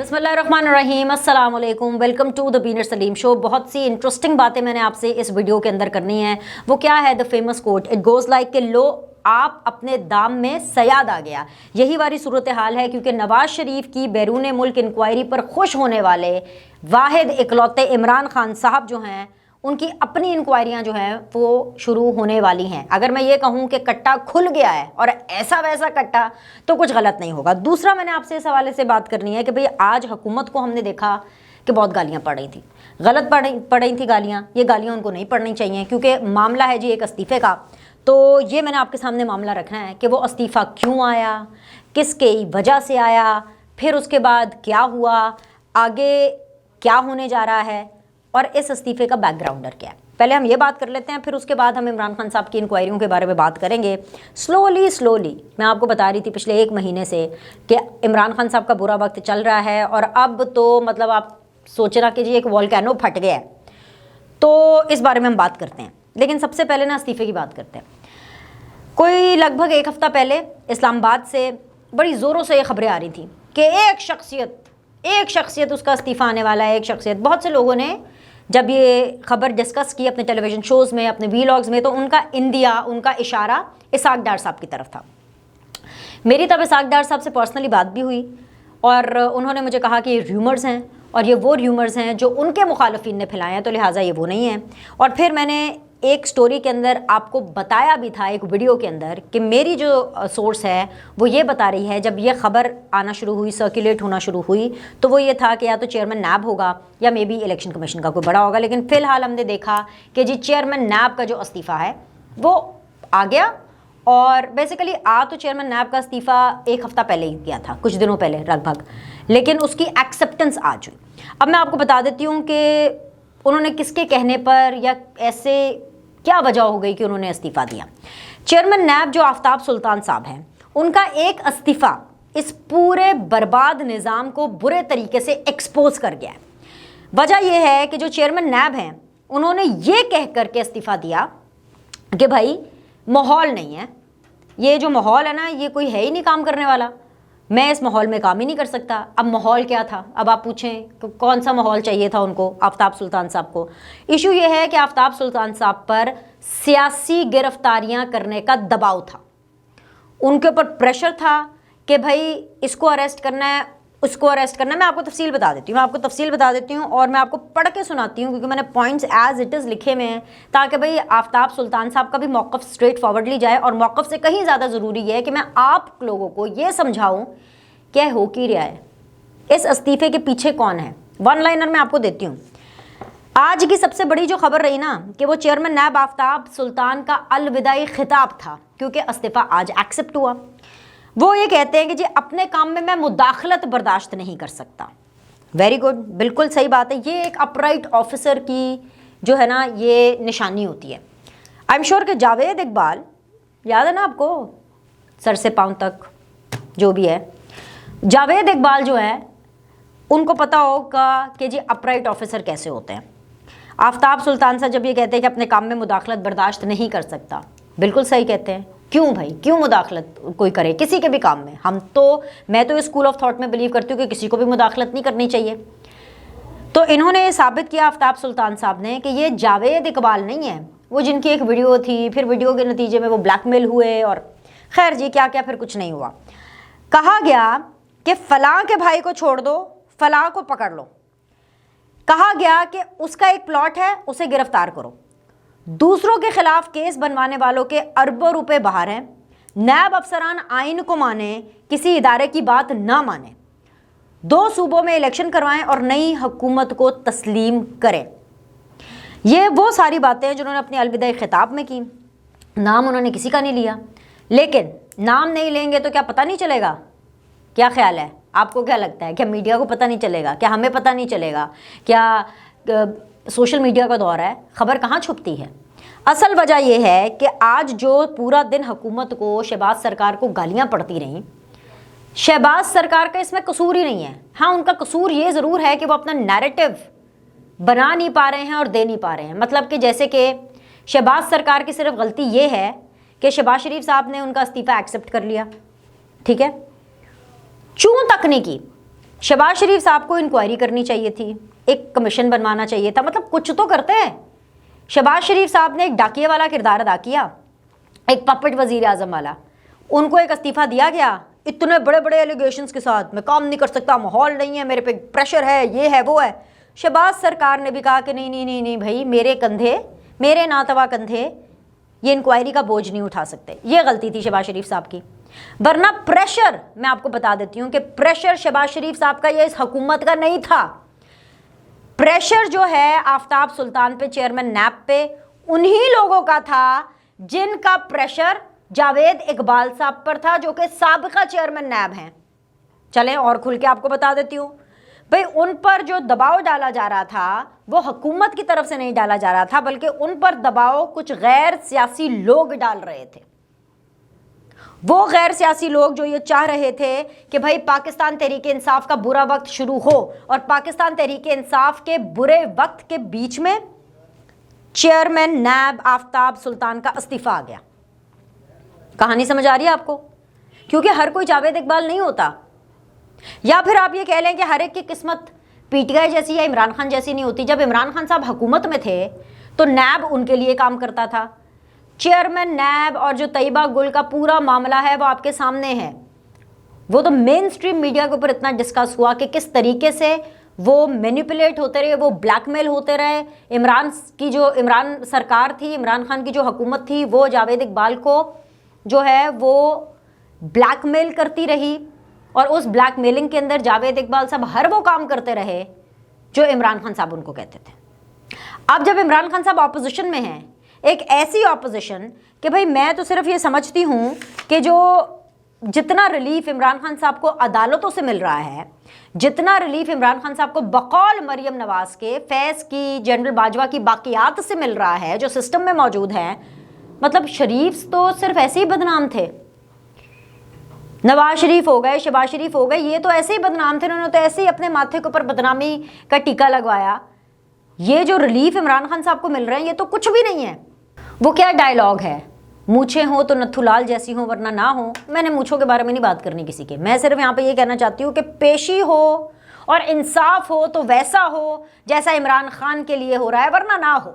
बिस्मिल्लाहिर्रहमानिर्रहीम, अस्सलाम वालेकुम, welcome to the Beenar Saleem show. बहुत सी इंटरेस्टिंग बातें मैंने आपसे इस वीडियो के अंदर करनी है। वो क्या है? The famous quote, it goes like कि लो आप अपने दाम में सयाद आ गया। यही वाली सूरत हाल है, क्योंकि नवाज शरीफ की बैरून मुल्क इंक्वायरी पर खुश होने वाले वाहिद इकलौते इमरान खान साहब जो हैं, उनकी अपनी इंक्वायरियां जो हैं वो शुरू होने वाली हैं। अगर मैं ये कहूँ कि कट्टा खुल गया है और ऐसा वैसा कट्टा, तो कुछ गलत नहीं होगा। दूसरा, मैंने आपसे इस हवाले से बात करनी है कि भाई आज हुकूमत को हमने देखा कि बहुत गालियां पड़ रही थी, गलत पड़ रही थी गालियां। ये गालियां उनको नहीं पड़नी चाहिए, क्योंकि मामला है जी एक इस्तीफ़े का। तो ये मैंने आपके सामने मामला रखना है कि वो इस्तीफ़ा क्यों आया, किसके वजह से आया, फिर उसके बाद क्या हुआ, आगे क्या होने जा रहा है, और इस इस्तीफ़े का बैकग्राउंडर क्या है। पहले हम ये बात कर लेते हैं, फिर उसके बाद हम इमरान खान साहब की इंक्वायरियों के बारे में बात करेंगे। स्लोली मैं आपको बता रही थी पिछले एक महीने से कि इमरान खान साहब का बुरा वक्त चल रहा है, और अब तो मतलब आप सोचना कि जी एक वोल्केनो फट गया है। तो इस बारे में हम बात करते हैं, लेकिन सबसे पहले ना इस्तीफ़े की बात करते हैं। कोई लगभग एक हफ़्ता पहले इस्लामाबाद से बड़ी ज़ोरों से ये खबरें आ रही थी कि एक शख्सियत उसका इस्तीफ़ा आने वाला है। एक शख्सियत, बहुत से लोगों ने जब ये खबर डिस्कस की अपने टेलीविज़न शोज़ में, अपने वीलॉग्स में, तो उनका इशारा इसाक डार साहब की तरफ था। मेरी तब इसाक डार साहब से पर्सनली बात भी हुई, और उन्होंने मुझे कहा कि ये र्यूमर्स हैं, और ये वो र्यूमर्स हैं जो उनके मुखालफिन ने फैलाए हैं, तो लिहाजा ये वो नहीं है। और फिर मैंने एक स्टोरी के अंदर आपको बताया भी था, एक वीडियो के अंदर, कि मेरी जो सोर्स है वो ये बता रही है, जब ये खबर आना शुरू हुई, सर्कुलेट होना शुरू हुई, तो वो ये था कि या तो चेयरमैन नैब होगा या मे बी इलेक्शन कमीशन का कोई बड़ा होगा। लेकिन फ़िलहाल हमने देखा कि जी चेयरमैन नैब का जो इस्तीफ़ा है वो आ गया, और बेसिकली तो चेयरमैन नैब का इस्तीफ़ा एक हफ़्ता पहले ही किया था, कुछ दिनों पहले लगभग, लेकिन उसकी एक्सेप्टेंस आज हुई। अब मैं आपको बता देती हूँ कि उन्होंने किसके कहने पर या ऐसे क्या वजह हो गई कि उन्होंने इस्तीफ़ा दिया। चेयरमैन नैब जो आफ्ताब सुल्तान साहब हैं, उनका एक इस्तीफ़ा इस पूरे बर्बाद निज़ाम को बुरे तरीके से एक्सपोज कर गया है। वजह यह है कि जो चेयरमैन नैब हैं, उन्होंने ये कह करके इस्तीफ़ा दिया कि भाई माहौल नहीं है, ये जो माहौल है ना, ये कोई है ही नहीं काम करने वाला, मैं इस माहौल में काम ही नहीं कर सकता। अब माहौल क्या था? अब आप पूछें कौन सा माहौल चाहिए था उनको, आफ्ताब सुल्तान साहब को। इशू ये है कि आफ्ताब सुल्तान साहब पर सियासी गिरफ्तारियां करने का दबाव था, उनके ऊपर प्रेशर था कि भाई इसको अरेस्ट करना है, उसको अरेस्ट करना है। मैं आपको तफसील बता देती हूँ, और मैं आपको पढ़ के सुनाती हूँ, क्योंकि मैंने पॉइंट्स एज इट इज़ लिखे हुए हैं, ताकि भाई आफ्ताब सुल्तान साहब का भी मौक़िफ़ स्ट्रेट फॉरवर्डली जाए। और मौक़िफ़ से कहीं ज़्यादा ज़रूरी है कि मैं आप लोगों को ये समझाऊँ क्या हो की रहा है, इस इस्तीफ़े के पीछे कौन है। वन लाइनर मैं आपको देती हूँ। आज की सबसे बड़ी जो खबर रही ना, कि वो चेयरमैन नैब आफ्ताब सुल्तान का अलविदाई खिताब था, क्योंकि इस्तीफ़ा आज एक्सेप्ट हुआ। वो ये कहते हैं कि जी अपने काम में मैं मुदाखलत बर्दाश्त नहीं कर सकता। वेरी गुड, बिल्कुल सही बात है। ये एक अपराइट ऑफिसर की जो है ना, ये निशानी होती है। आई एम श्योर कि जावेद इकबाल, याद है ना आपको, सर से पाँव तक जो भी है, जावेद इकबाल जो है, उनको पता होगा कि जी अपराइट ऑफिसर कैसे होते हैं। आफ्ताब सुल्तान साहब जब ये कहते हैं कि अपने काम में मुदाखलत बर्दाश्त नहीं कर सकता, बिल्कुल सही कहते हैं। क्यों भाई, क्यों मुदाखलत कोई करे किसी के भी काम में? मैं तो स्कूल ऑफ थॉट में बिलीव करती हूँ कि किसी को भी मुदाखलत नहीं करनी चाहिए। तो इन्होंने ये साबित किया आफ्ताब सुल्तान साहब ने कि ये जावेद इकबाल नहीं है, वो जिनकी एक वीडियो थी, फिर वीडियो के नतीजे में वो ब्लैकमेल हुए, और खैर जी क्या क्या, फिर कुछ नहीं हुआ। कहा गया कि फलां के भाई को छोड़ दो, फलां को पकड़ लो। कहा गया कि उसका एक प्लॉट है, उसे गिरफ्तार करो। दूसरों के खिलाफ केस बनवाने वालों के अरबों रुपए बाहर हैं। नैब अफसरान आइन को माने, किसी इदारे की बात ना माने, 2 सूबों में इलेक्शन करवाएं और नई हुकूमत को तस्लीम करें। ये वो सारी बातें हैं जिन्होंने अपने अलविदाई खिताब में की। नाम उन्होंने किसी का नहीं लिया, लेकिन नाम नहीं लेंगे तो क्या पता नहीं चलेगा? क्या ख्याल है आपको? क्या लगता है? क्या मीडिया को पता नहीं चलेगा? क्या हमें पता नहीं चलेगा? क्या सोशल मीडिया का दौर है, खबर कहाँ छुपती है? असल वजह यह है कि आज जो पूरा दिन हुकूमत को, शहबाज सरकार को गालियाँ पड़ती रहीं, शहबाज सरकार का इसमें कसूर ही नहीं है। हाँ, उनका कसूर ये ज़रूर है कि वो अपना नैरेटिव बना नहीं पा रहे हैं और दे नहीं पा रहे हैं। मतलब कि जैसे कि शहबाज सरकार की सिर्फ गलती ये है कि शहबाज शरीफ साहब ने उनका इस्तीफ़ा एक्सेप्ट कर लिया, ठीक है, चूं तक नहीं की। शहबाज शरीफ साहब को इंक्वायरी करनी चाहिए थी, एक कमीशन बनवाना चाहिए था, मतलब कुछ तो करते हैं। शहबाज शरीफ साहब ने एक डाकिए वाला किरदार अदा किया, एक पपेट वजीर आजम वाला, उनको एक इस्तीफा दिया गया इतने बड़े बड़े एलिगेशंस के साथ, मैं काम नहीं कर सकता, माहौल नहीं है, मेरे पे प्रेशर है, ये है वो है। शहबाज सरकार ने भी कहा कि नहीं नहीं नहीं नहीं भाई, मेरे कंधे, मेरे नातवा कंधे ये इंक्वायरी का बोझ नहीं उठा सकते। ये गलती थी शहबाज शरीफ साहब की। वरना प्रेशर, मैं आपको बता देती हूँ कि प्रेशर शहबाज शरीफ साहब का, ये इस हुकूमत का नहीं था। प्रेशर जो है आफ्ताब सुल्तान पे, चेयरमैन नैब पे, उन्हीं लोगों का था जिनका प्रेशर जावेद इकबाल साहब पर था, जो कि साबिका चेयरमैन नैब हैं। चलें और खुल के आपको बता देती हूँ भाई, उन पर जो दबाव डाला जा रहा था वो हुकूमत की तरफ से नहीं डाला जा रहा था, बल्कि उन पर दबाव कुछ गैर सियासी लोग डाल रहे थे। वो गैर सियासी लोग जो ये चाह रहे थे कि भाई पाकिस्तान तहरीक इंसाफ का बुरा वक्त शुरू हो, और पाकिस्तान तहरीक इंसाफ के बुरे वक्त के बीच में चेयरमैन नैब आफ्ताब सुल्तान का इस्तीफा आ गया। कहानी समझ आ रही है आपको? क्योंकि हर कोई जावेद इकबाल नहीं होता। या फिर आप ये कह लें कि हर एक की किस्मत पीटीआई जैसी या इमरान खान जैसी नहीं होती। जब इमरान खान साहब हुकूमत में थे तो नैब उनके लिए काम करता था। चेयरमैन नैब और जो तैयबा गुल का पूरा मामला है वो आपके सामने है। वो तो मेन स्ट्रीम मीडिया के ऊपर इतना डिस्कस हुआ कि किस तरीके से वो मैनिपुलेट होते रहे, वो ब्लैकमेल होते रहे। इमरान सरकार थी, इमरान खान की जो हुकूमत थी, वो जावेद इकबाल को जो है वो ब्लैकमेल करती रही, और उस ब्लैकमेलिंग के अंदर जावेद इकबाल साहब हर वो काम करते रहे जो इमरान खान साहब उनको कहते थे। अब जब इमरान खान साहब ऑपोजिशन में हैं, एक ऐसी ऑपोजिशन कि भाई मैं तो सिर्फ ये समझती हूँ कि जो जितना रिलीफ इमरान खान साहब को अदालतों से मिल रहा है, जितना रिलीफ इमरान खान साहब को बकौल मरियम नवाज के, फैज़ की, जनरल बाजवा की बाकियात से मिल रहा है, जो सिस्टम में मौजूद हैं, मतलब शरीफ तो सिर्फ ऐसे ही बदनाम थे। नवाज शरीफ हो गए, शहबाज शरीफ हो गए, ये तो ऐसे ही बदनाम थे, उन्होंने तो ऐसे ही अपने माथे के ऊपर बदनामी का टीका लगवाया। ये जो रिलीफ इमरान खान साहब को मिल रहे हैं ये तो कुछ भी नहीं है। वो क्या डायलॉग है, मूछें हो तो नथुलाल जैसी हो वरना ना हो। मैंने मूछों के बारे में नहीं बात करनी किसी के, मैं सिर्फ यहाँ पे ये कहना चाहती हूँ कि पेशी हो और इंसाफ हो तो वैसा हो जैसा इमरान खान के लिए हो रहा है, वरना ना हो,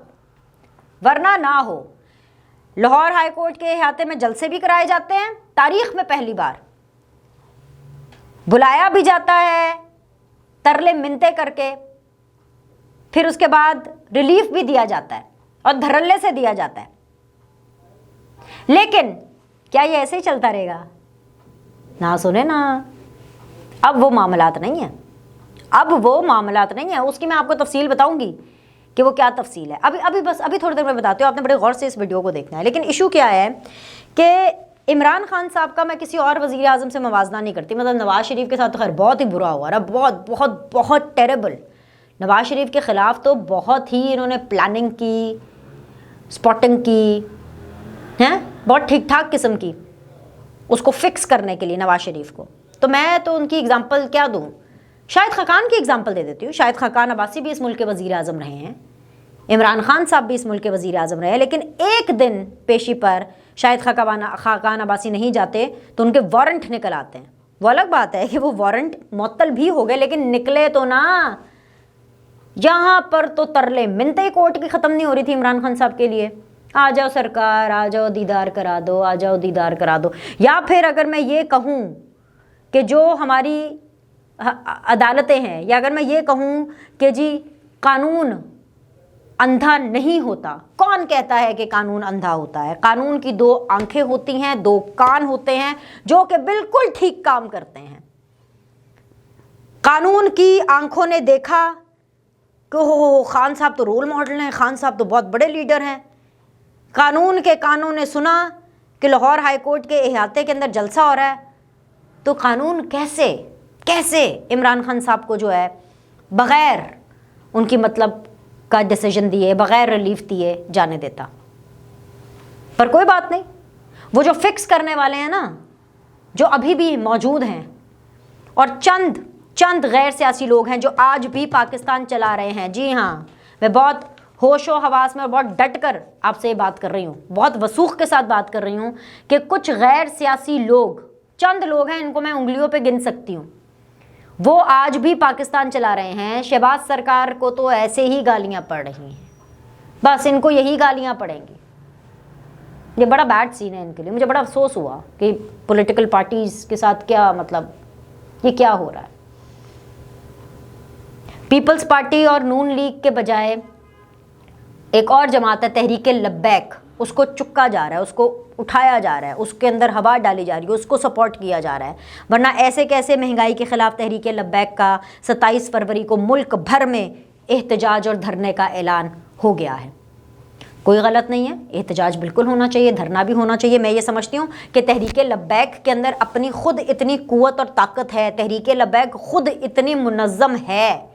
वरना ना हो। लाहौर हाई कोर्ट के अहाते में जलसे भी कराए जाते हैं, तारीख में पहली बार बुलाया भी जाता है तरले मिन्नते करके, फिर उसके बाद रिलीफ भी दिया जाता है और धड़ल्ले से दिया जाता है। लेकिन क्या ये ऐसे ही चलता रहेगा? ना सुने ना, अब वो मामलात नहीं है, अब वो मामलात नहीं है। उसकी मैं आपको तफसील बताऊंगी कि वो क्या तफसील है। अभी थोड़ी देर में बताती हूँ, आपने बड़े गौर से इस वीडियो को देखना है। लेकिन इशू क्या है कि इमरान खान साहब का मैं किसी और वज़ीर आज़म से मवाजना नहीं करती। मतलब नवाज़ शरीफ के साथ तो खैर बहुत ही बुरा हुआ रहा, बहुत बहुत बहुत टेरेबल। नवाज़ शरीफ के ख़िलाफ़ तो बहुत ही इन्होंने प्लानिंग की, स्पॉटिंग की हैं, बहुत ठीक ठाक किस्म की, उसको फिक्स करने के लिए नवाज़ शरीफ को। तो मैं तो उनकी एग्जांपल क्या दूं, शाहिद खाकान की एग्जांपल दे देती हूँ। शाहिद खाकान अब्बासी भी इस मुल्क के वज़ीर आज़म रहे हैं, इमरान खान साहब भी इस मुल्क के वज़ीर आज़म रहे, लेकिन एक दिन पेशी पर शाहिद खाकान अब्बासी नहीं जाते तो उनके वारंट निकल आते हैं। वो अलग बात है कि वो वारंट मुअत्तल भी हो गए, लेकिन निकले तो ना। यहाँ पर तो तरले मिन्नतें कोर्ट की ख़त्म नहीं हो रही थी इमरान खान साहब के लिए, आ जाओ सरकार, आ जाओ दीदार करा दो, आ जाओ दीदार करा दो। या फिर अगर मैं ये कहूँ कि जो हमारी अदालतें हैं, या अगर मैं ये कहूँ कि जी कानून अंधा नहीं होता, कौन कहता है कि कानून अंधा होता है? कानून की दो आंखें होती हैं, दो कान होते हैं जो कि बिल्कुल ठीक काम करते हैं। कानून की आंखों ने देखा कि हो खान साहब तो रोल मॉडल हैं, खान साहब तो बहुत बड़े लीडर हैं। कानून के कानों ने सुना कि लाहौर हाई कोर्ट के अहाते के अंदर जलसा हो रहा है, तो कानून कैसे इमरान खान साहब को जो है बग़ैर उनकी मतलब का डिसीजन दिए, बग़ैर रिलीफ दिए जाने देता? पर कोई बात नहीं, वो जो फिक्स करने वाले हैं ना, जो अभी भी मौजूद हैं, और चंद गैर सियासी लोग हैं जो आज भी पाकिस्तान चला रहे हैं। जी हाँ, मैं बहुत होशो हवास में और बहुत डट कर आपसे ये बात कर रही हूँ, बहुत वसूख के साथ बात कर रही हूँ कि कुछ गैर सियासी लोग, चंद लोग हैं, इनको मैं उंगलियों पे गिन सकती हूँ, वो आज भी पाकिस्तान चला रहे हैं। शहबाज सरकार को तो ऐसे ही गालियां पड़ रही हैं, बस इनको यही गालियां पड़ेंगी। ये बड़ा बैड सीन है इनके लिए। मुझे बड़ा अफसोस हुआ कि पॉलिटिकल पार्टीज के साथ क्या मतलब ये क्या हो रहा है। पीपल्स पार्टी और नून लीग के बजाय एक और जमात है तहरीक लब्बैक, उसको चुक्का जा रहा है, उसको उठाया जा रहा है, उसके अंदर हवा डाली जा रही है, उसको सपोर्ट किया जा रहा है। वरना ऐसे कैसे महंगाई के खिलाफ तहरीक लब्बैक का 27 फरवरी को मुल्क भर में एहतजाज और धरने का ऐलान हो गया है। कोई गलत नहीं है, एहतजाज बिल्कुल होना चाहिए, धरना भी होना चाहिए। मैं ये समझती हूँ कि तहरीक लब्बैक के अंदर अपनी खुद इतनी कुव्वत और ताकत है, तहरीक लब्बैक खुद इतनी मुनज़्ज़म है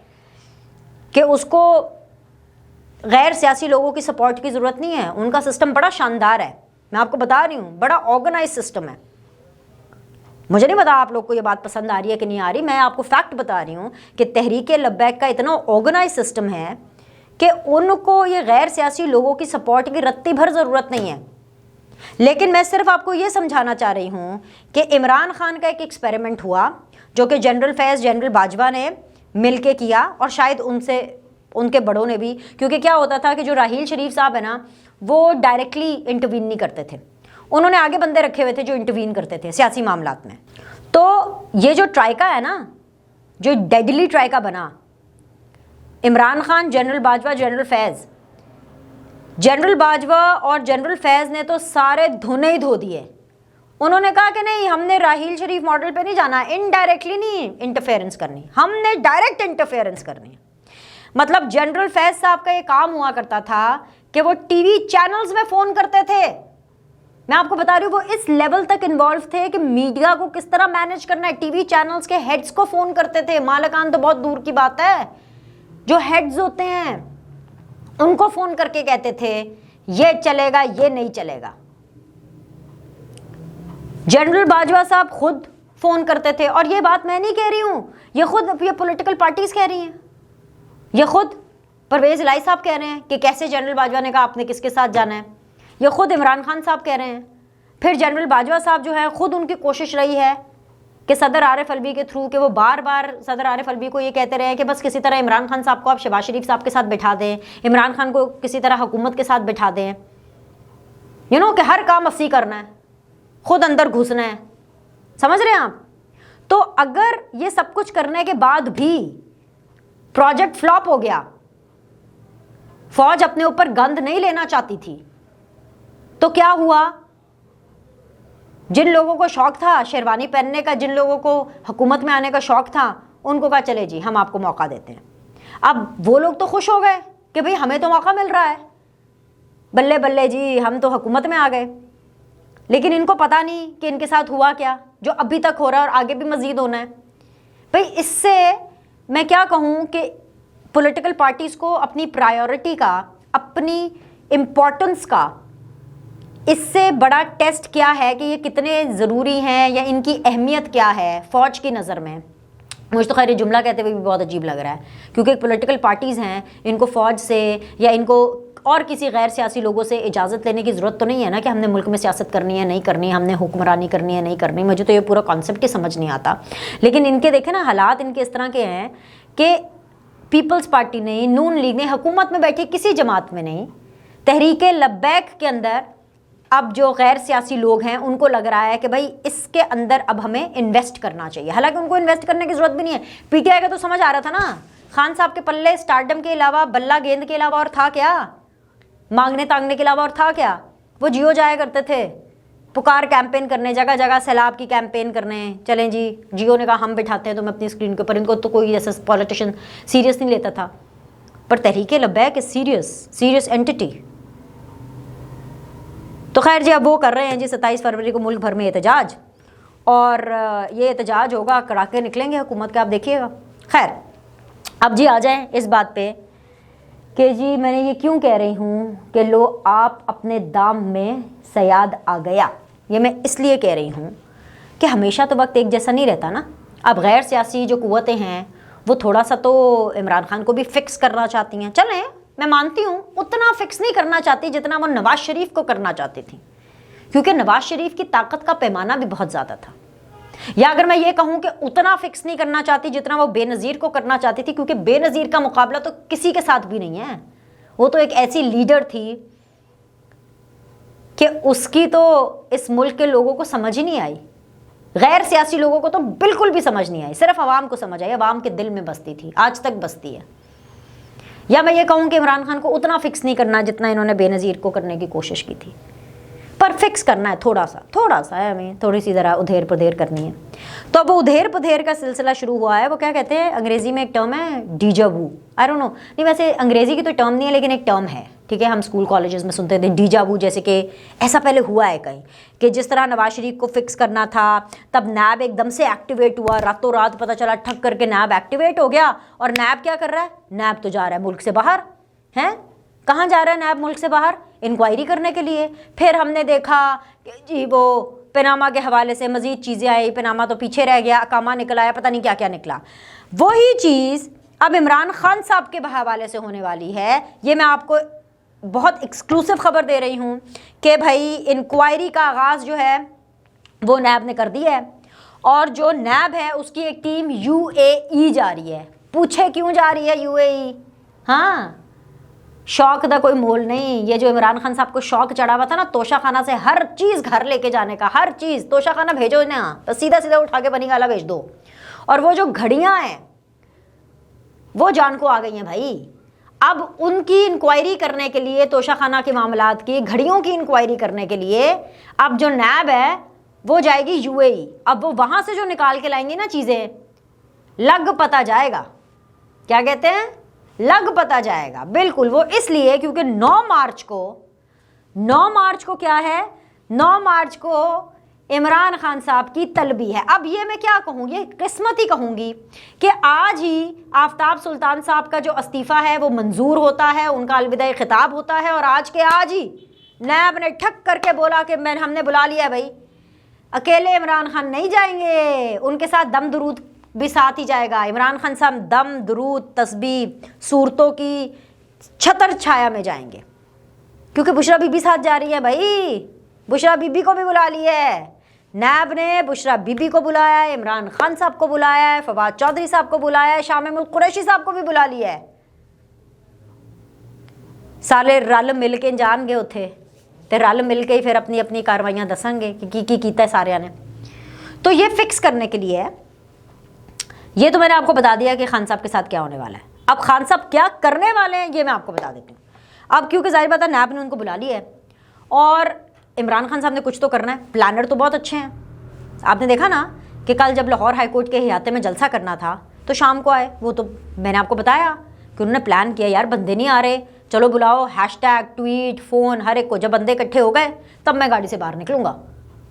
कि उसको गैर सियासी लोगों की सपोर्ट की ज़रूरत नहीं है। उनका सिस्टम बड़ा शानदार है, मैं आपको बता रही हूँ, बड़ा ऑर्गेनाइज सिस्टम है। मुझे नहीं पता आप लोग को ये बात पसंद आ रही है कि नहीं आ रही, मैं आपको फैक्ट बता रही हूँ कि तहरीक लब्बैक का इतना ऑर्गेनाइज सिस्टम है कि उनको ये गैर सियासी लोगों की सपोर्ट की रत्ती भर ज़रूरत नहीं है। लेकिन मैं सिर्फ आपको ये समझाना चाह रही हूँ कि इमरान खान का एक एक्सपेरिमेंट हुआ जो कि जनरल फैज़, जनरल बाजवा ने मिल के किया, और शायद उनसे उनके बड़ों ने भी। क्योंकि क्या होता था कि जो राहील शरीफ साहब है ना, वो डायरेक्टली इंटरवीन नहीं करते थे, उन्होंने आगे बंदे रखे हुए थे जो इंटरवीन करते थे सियासी मामलात में। तो ये जो ट्राइका है ना, जो डेडली ट्राइका बना, इमरान खान, जनरल बाजवा, जनरल फैज़, जनरल बाजवा और जनरल फैज़ ने तो सारे धोने ही धो दिए। उन्होंने कहा कि नहीं, हमने राहील शरीफ मॉडल पे नहीं जाना, इनडायरेक्टली नहीं इंटरफेरेंस करनी, हमने डायरेक्ट इंटरफेरेंस करनी। मतलब जनरल फैज़ साहब का ये काम हुआ करता था कि वो टीवी चैनल्स में फ़ोन करते थे। मैं आपको बता रही हूँ, वो इस लेवल तक इन्वॉल्व थे कि मीडिया को किस तरह मैनेज करना है, टीवी चैनल्स के हेड्स को फ़ोन करते थे। मालिकान तो बहुत दूर की बात है, जो हेड्स होते हैं उनको फ़ोन करके कहते थे ये चलेगा, ये नहीं चलेगा। जनरल बाजवा साहब खुद फ़ोन करते थे, और ये बात मैं नहीं कह रही हूँ, ये खुद ये पॉलिटिकल पार्टीज़ कह रही हैं, ये खुद परवेज़ इलाही साहब कह रहे हैं कि कैसे जनरल बाजवा ने कहा आपने किसके साथ जाना है, ये खुद इमरान खान साहब कह रहे हैं। फिर जनरल बाजवा साहब जो है, खुद उनकी कोशिश रही है कि सदर आरिफ अलवी के थ्रू, कि वो बार बार सदर आरिफ अलवी को ये कहते रहे कि बस किसी तरह इमरान खान साहब को आप शहबाज शरीफ साहब के साथ बिठा दें, इमरान खान को किसी तरह हुकूमत के साथ बिठा दें, यू नो, कि हर काम असी करना है, खुद अंदर घुसना है। समझ रहे हैं आप? तो अगर ये सब कुछ करने के बाद भी प्रोजेक्ट फ्लॉप हो गया, फौज अपने ऊपर गंद नहीं लेना चाहती थी, तो क्या हुआ? जिन लोगों को शौक था शेरवानी पहनने का, जिन लोगों को हुकूमत में आने का शौक था, उनको कहा चले जी हम आपको मौका देते हैं। अब वो लोग तो खुश हो गए कि भाई हमें तो मौका मिल रहा है, बल्ले बल्ले जी हम तो हुकूमत में आ गए। लेकिन इनको पता नहीं कि इनके साथ हुआ क्या, जो अभी तक हो रहा है और आगे भी मज़ीद होना है। भाई इससे मैं क्या कहूँ कि पॉलिटिकल पार्टीज़ को अपनी प्रायोरिटी का, अपनी इम्पोर्टेंस का, इससे बड़ा टेस्ट क्या है कि ये कितने ज़रूरी हैं या इनकी अहमियत क्या है फ़ौज की नज़र में। मुझे तो खैर ये जुमला कहते हुए भी बहुत अजीब लग रहा है, क्योंकि पॉलिटिकल पार्टीज़ हैं, इनको फ़ौज से या इनको और किसी गैर सियासी लोगों से इजाज़त लेने की ज़रूरत तो नहीं है ना कि हमने मुल्क में सियासत करनी है नहीं करनी, हमने हुक्मरानी करनी है नहीं करनी। मुझे तो ये पूरा कॉन्सेप्ट ही समझ नहीं आता। लेकिन इनके देखें ना, हालात इनके इस तरह के हैं कि पीपल्स पार्टी नहीं, नून लीग नहीं, हुकूमत में बैठी किसी जमात में नहीं, तहरीक लब्बैक के अंदर अब जो गैर सियासी लोग हैं उनको लग रहा है कि भाई इसके अंदर अब हमें इन्वेस्ट करना चाहिए। हालांकि उनको इन्वेस्ट करने की ज़रूरत भी नहीं है। पीटीआई का तो समझ आ रहा था ना, खान साहब के पल्ले स्टारडम के अलावा, बल्ला गेंद के अलावा और था क्या, मांगने तांगने के अलावा और था क्या। वो जियो जाया करते थे पुकार कैंपेन करने, जगह जगह सैलाब की कैंपेन करने। चलें जी, जियो ने कहा हम बिठाते हैं तुम्हें अपनी स्क्रीन के ऊपर। इनको तो कोई ऐसा पॉलिटिशियन सीरियस नहीं लेता था, पर तहरीक लब्बैक इज सीरियस एंटिटी। तो खैर जी, अब वो कर रहे हैं जी 27 फरवरी को मुल्क भर में एहतजाज, और ये एहतजाज होगा, कड़ाके निकलेंगे हुकूमत के, आप देखिएगा। खैर अब जी आ जाएं इस बात पे कि जी मैंने ये क्यों कह रही हूँ कि लो आप अपने दाम में सयाद आ गया। ये मैं इसलिए कह रही हूँ कि हमेशा तो वक्त एक जैसा नहीं रहता ना। अब गैर सियासी जो कुव्वतें हैं वो थोड़ा सा तो इमरान खान को भी फिक्स करना चाहती हैं। चलें, मैं मानती हूँ उतना फिक्स नहीं करना चाहती जितना वो नवाज शरीफ को करना चाहती थी, क्योंकि नवाज शरीफ की ताकत का पैमाना भी बहुत ज़्यादा था। या अगर मैं ये कहूं कि उतना फिक्स नहीं करना चाहती जितना वो बेनज़ीर को करना चाहती थी, क्योंकि बेनज़ीर का मुकाबला तो किसी के साथ भी नहीं है। वो तो एक ऐसी लीडर थी कि उसकी तो इस मुल्क के लोगों को समझ ही नहीं आई, गैर सियासी लोगों को तो बिल्कुल भी समझ नहीं आई, सिर्फ अवाम को समझ आई, अवाम के दिल में बसती थी, आज तक बसती है। या मैं ये कहूँ कि इमरान खान को उतना फिक्स नहीं करना जितना इन्होंने बेनज़ीर को करने की कोशिश की थी, पर फिक्स करना है थोड़ा सा है, हमें थोड़ी सी ज़रा उधेर पुधेर करनी है। तो अब उधेर पुधेर का सिलसिला शुरू हुआ है। वो क्या कहते हैं, अंग्रेज़ी में एक टर्म है डीजा वू, आई डोंट नो, नहीं वैसे अंग्रेज़ी की तो टर्म नहीं है लेकिन एक टर्म है, ठीक है, हम स्कूल कॉलेजेस में सुनते थे डीजा वू, जैसे कि ऐसा पहले हुआ है कहीं कि जिस तरह नवाज शरीफ को फिक्स करना था तब नैब एकदम से एक्टिवेट हुआ, रातों रात पता चला ठक करके नैब एक्टिवेट हो गया, और नैब क्या कर रहा है, नैब तो जा रहा है मुल्क से बाहर, हैं कहाँ जा रहा है नैब, मुल्क से बाहर इंक्वायरी करने के लिए। फिर हमने देखा कि जी वो पनामा के हवाले से मज़ीद चीज़ें आई, पनामा तो पीछे रह गया, अकामा निकला है, पता नहीं क्या क्या निकला। वही चीज़ अब इमरान खान साहब के हवाले से होने वाली है। ये मैं आपको बहुत एक्सक्लूसिव खबर दे रही हूँ कि भाई इंक्वायरी का आगाज़ जो है वो नैब ने कर दिया है, और जो नैब है उसकी एक टीम UAE जा रही है। पूछे क्यों जा रही है UAE? हाँ, शौक का कोई मोल नहीं। ये जो इमरान खान साहब को शौक चढ़ा हुआ था ना तोशा खाना से हर चीज़ घर लेके जाने का, हर चीज़ तोशा खाना भेजो ना, तो सीधा सीधा उठा के बनी गाला भेज दो। और वो जो घड़ियाँ हैं वो जान को आ गई हैं भाई। अब उनकी इंक्वायरी करने के लिए, तोशा खाना के मामलात की घड़ियों की इंक्वायरी करने के लिए अब जो नैब है वो जाएगी UAE। अब वो वहाँ से जो निकाल के लाएंगी ना चीज़ें, लग पता जाएगा, क्या कहते हैं, लग पता जाएगा। बिल्कुल, वो इसलिए क्योंकि 9 मार्च को क्या है, 9 मार्च को इमरान खान साहब की तलबी है। अब ये मैं क्या कहूँ, ये किस्मत ही कहूँगी कि आज ही आफ्ताब सुल्तान साहब का जो इस्तीफ़ा है वो मंजूर होता है, उनका अलविदा खिताब होता है, और आज के आज ही नैब ने ठक करके बोला कि हमने बुला लिया है भाई, अकेले इमरान खान नहीं जाएंगे, उनके साथ दम दरूद भी साथ ही जाएगा। इमरान खान साहब दम दरूद तस्बीह सूरतों की छतर छाया में जाएंगे, क्योंकि बुशरा बीबी साथ जा रही है भाई, बुशरा बीबी को भी बुला लिया है नैब ने, बुशरा बीबी को बुलाया है, इमरान खान साहब को बुलाया है, फवाद चौधरी साहब को बुलाया है, शाह महमूद कुरैशी साहब को भी बुला लिया है। सारे रल मिल के जान गए उथे, तो रल मिल के ही फिर अपनी अपनी कार्रवाइयाँ दसेंगे कि की कीता है सारिया ने। तो ये फिक्स करने के लिए है। ये तो मैंने आपको बता दिया कि खान साहब के साथ क्या होने वाला है। अब खान साहब क्या करने वाले हैं ये मैं आपको बता देती हूँ। अब क्योंकि जाहिर बात है नैब ने उनको बुला लिया है और इमरान खान साहब ने कुछ तो करना है। प्लानर तो बहुत अच्छे हैं। आपने देखा ना कि कल जब लाहौर हाईकोर्ट के हियाते में जलसा करना था तो शाम को आए, वो तो मैंने आपको बताया कि उन्होंने प्लान किया, यार बंदे नहीं आ रहे, चलो बुलाओ, हैशटैग ट्वीट फ़ोन हर एक को, जब बंदे इकट्ठे हो गए तब मैं गाड़ी से बाहर निकलूँगा,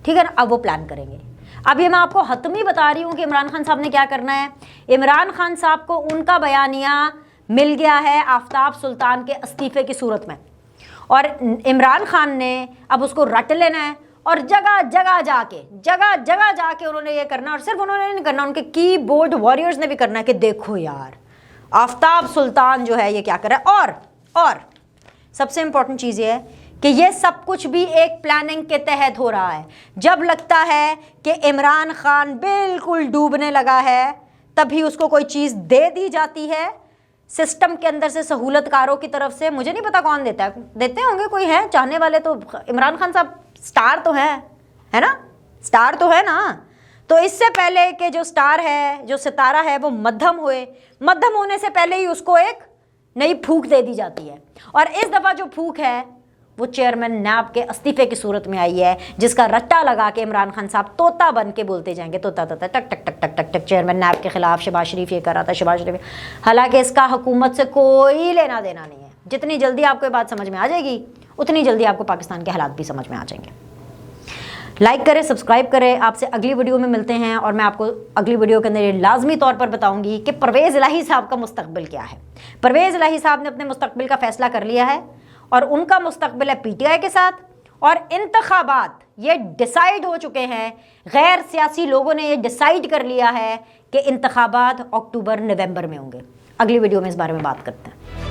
ठीक है ना। अब वो प्लान करेंगे। अब ये मैं आपको हतमी बता रही हूँ कि इमरान खान साहब ने क्या करना है। इमरान खान साहब को उनका बयानिया मिल गया है आफ्ताब सुल्तान के इस्तीफ़े की सूरत में, और इमरान खान ने अब उसको रट लेना है और जगह जगह जाके उन्होंने ये करना, और सिर्फ उन्होंने नहीं करना, उनके कीबोर्ड वॉरियर्स ने भी करना है कि देखो यार आफ्ताब सुल्तान जो है ये क्या कर रहा है। और सबसे इंपॉर्टेंट चीज़ ये है कि ये सब कुछ भी एक प्लानिंग के तहत हो रहा है। जब लगता है कि इमरान खान बिल्कुल डूबने लगा है तभी उसको कोई चीज़ दे दी जाती है सिस्टम के अंदर से, सहूलतकारों की तरफ से। मुझे नहीं पता कौन देता है, देते होंगे कोई है चाहने वाले, तो इमरान खान साहब स्टार तो है ना, स्टार तो है ना। तो इससे पहले कि जो स्टार है, जो सितारा है वो मध्यम हुए, मध्यम होने से पहले ही उसको एक नई फूंक दे दी जाती है। और इस दफ़ा जो फूंक है वो चेयरमैन नैब के इस्तीफे की सूरत में आई है, जिसका रट्टा लगा के इमरान खान साहब तोता बन के बोलते जाएंगे, तोता तोता टक टक टक टक टक टक, चेयरमैन नैब के खिलाफ शहबाज शरीफ ये कर रहा था, शहबाज शरीफ। हालांकि इसका हुकूमत से कोई लेना देना नहीं है। जितनी जल्दी आपको ये बात समझ में आ जाएगी उतनी जल्दी आपको पाकिस्तान के हालात भी समझ में आ जाएंगे। लाइक करें, सब्सक्राइब करें। आपसे अगली वीडियो में मिलते हैं, और मैं आपको अगली वीडियो के अंदर ये लाजमी तौर पर बताऊंगी कि परवेज़ इलाही साहब का मुस्तकबिल क्या है। परवेज़ इलाही साहब ने अपने मुस्तकबिल का फैसला कर लिया है, और उनका मुस्तकबिल है PTI के साथ, और इंतखाबात ये डिसाइड हो चुके हैं। गैर सियासी लोगों ने ये डिसाइड कर लिया है कि इंतखाबात अक्टूबर नवंबर में होंगे। अगली वीडियो में इस बारे में बात करते हैं।